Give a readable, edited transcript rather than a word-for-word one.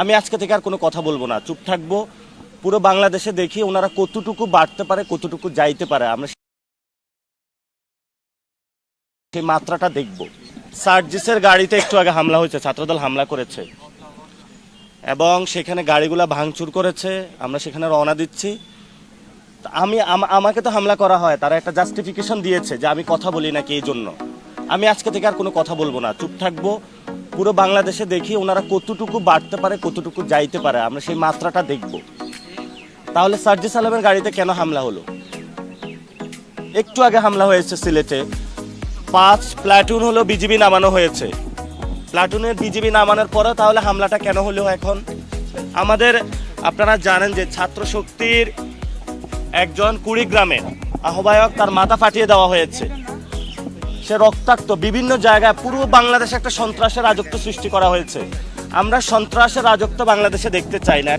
আমি আজকে থেকে আর কোনো কথা বলবো না, চুপ থাকবো। পুরো বাংলাদেশে দেখি ওনারা কতটুকু বাড়তে পারে, কতটুকু যাইতে পারে, আমরা সেই মাত্রাটা দেখব। সার্জিসের গাড়িতে একটু আগে হামলা হয়েছে, ছাত্রদল হামলা করেছে এবং সেখানে গাড়িগুলা ভাঙচুর করেছে। আমরা সেখানে রওনা দিচ্ছি। আমাকে তো হামলা করা হয়, তারা একটা জাস্টিফিকেশন দিয়েছে যে আমি কথা বলি নাকি, এই জন্য আমি আজকে থেকে আর কোনো কথা বলবো না, চুপ থাকবো। পুরো বাংলাদেশে দেখি ওনারা কতটুকু বাড়তে পারে, কতটুকু যাইতে পারে, আমরা সেই মাত্রাটা দেখব। তাহলে সার্জিস আলমের গাড়িতে কেন হামলা হলো? একটু আগে হামলা হয়েছে সিলেটে, 5 প্লাটুন হলো বিজিবি নামানো হয়েছে। প্লাটুনের বিজিবি নামানোর পরে তাহলে হামলাটা কেন হলো এখন? আমাদের আপনারা জানেন যে ছাত্র শক্তির একজন কুড়িগ্রামের আহ্বায়ক, তার মাথা ফাটিয়ে দেওয়া হয়েছে। সে রক্তাক্ত, বিভিন্ন জায়গায় পুরো বাংলাদেশে একটা সন্ত্রাসের রাজত্ব সৃষ্টি করা হয়েছে। আমরা সন্ত্রাসের রাজত্ব বাংলাদেশে দেখতে চাই না।